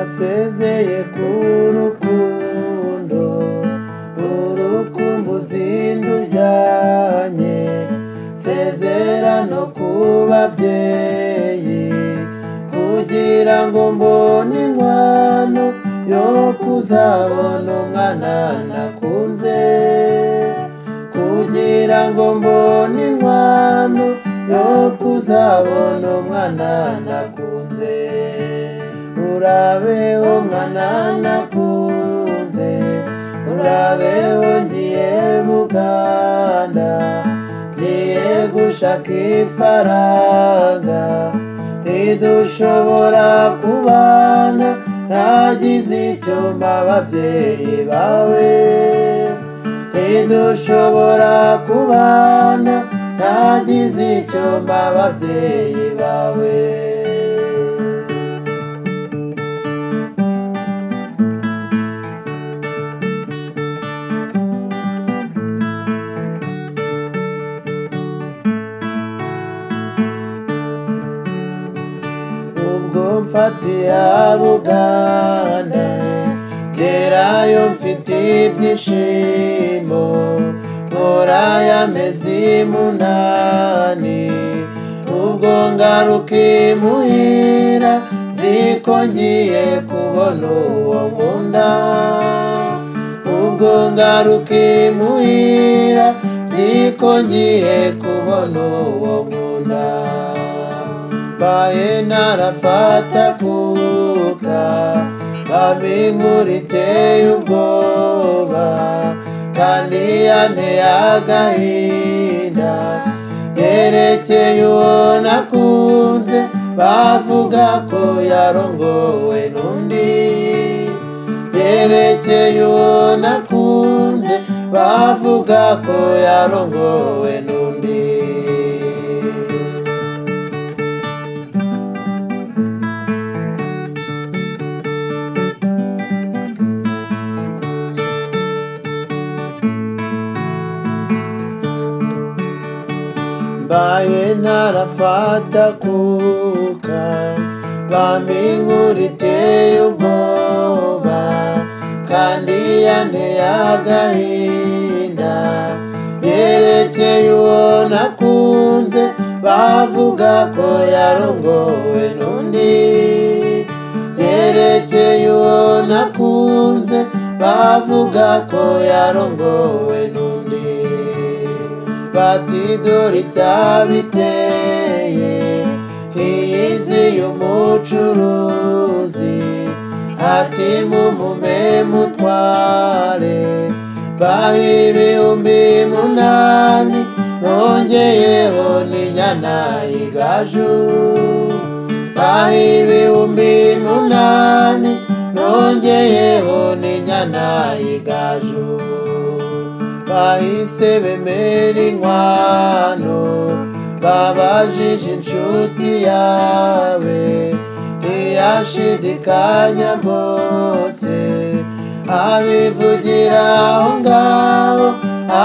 nasezeye ku rukundo urukumbuzi ndujyanye nsezera no ku babyeyi kugira ngo mbone inkwano yo kuzabona umwana nakunze kugira ngo mbone inkwano yo kuzabona umwana nakunze urabeho mwana nakunze urabeho ngiye Buganda ngiye gushaka ifaranga ntidushobora kubana ntagize icyo mpa ababyeyi bawe ntidushobora kubana ntagize icyo mpa ababyeyi bawe ubwo mfatiye Buganda gerayo mfite ibyishimo nkora y'amezi 8 ubwo ngaruka imuhira ziko ngiye kubona uwo nkunda ubwo ngaruka imuhira ziko ngiye kubona uwo nkunda baye narafata kuka inkuru iteye ubwoba kandi yanteye agahinda yerekeye uwo nakunze bavuga ko yarongowe n'undi yerekeye uwo nakunze bavuga ko yarongowe n'undi baye narafata kuka inkuru iteye ubwoba kandi yanteye agahinda yerekeye uwo nakunze bavuga ko yarongowe n'undi yerekeye uwo nakunze bavuga ko yarongowe n'undi bati dore icyabiteye hiyiziye umucuruzi ati mumume mutware baha 8,000 nongeyeho n'inyana y'igaju baha 8,000 nongeyeho n'inyana y'igaju bahise bemera inkwano babajije inshuti yawe ntiyashidikanya rwose abivugira aho ngaho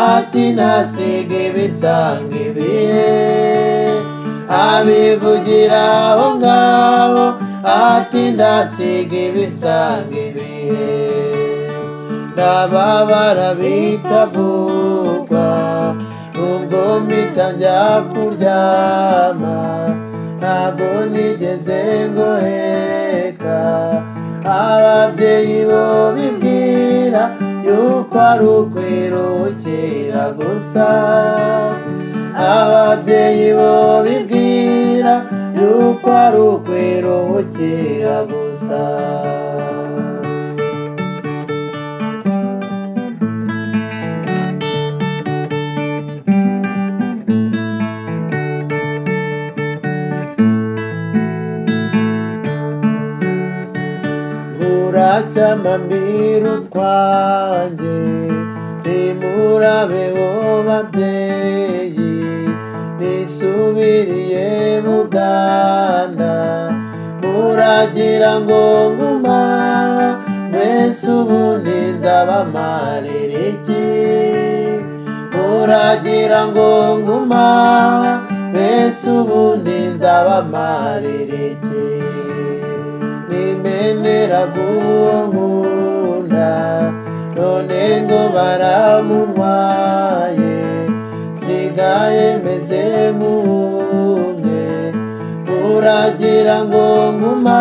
ati ntasiga ibitsanga ibihe abivugira aho ngaho ati ndasiga ibitsanga ibihe ndababara bitavugwa ubwo mpita njya kuryama ntago nigeze ngoheka ababyeyi bo bibwira yuko ari ukwiruhukira gusa ababyeyi bo bibwira yuko ari ukwiruhukira gusa uracyamambira utwanjye nimurabeho babyeyi nisubiriye Buganda muragira ngo nguma mwese ubundi nzabamarira iki muragira ngo nguma mwese ubundi nzabamarira iki nimene naboneraga uwo nkunda, none ngo baramuntwaye, nsigaye meze nk'umwe. Muragira ngo nguma,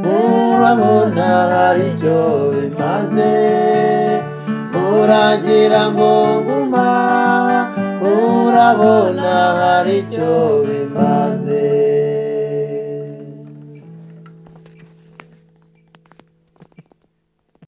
murabona hari icyo bimaze. Muragira ngo nguma, murabona hari icyo bimaze.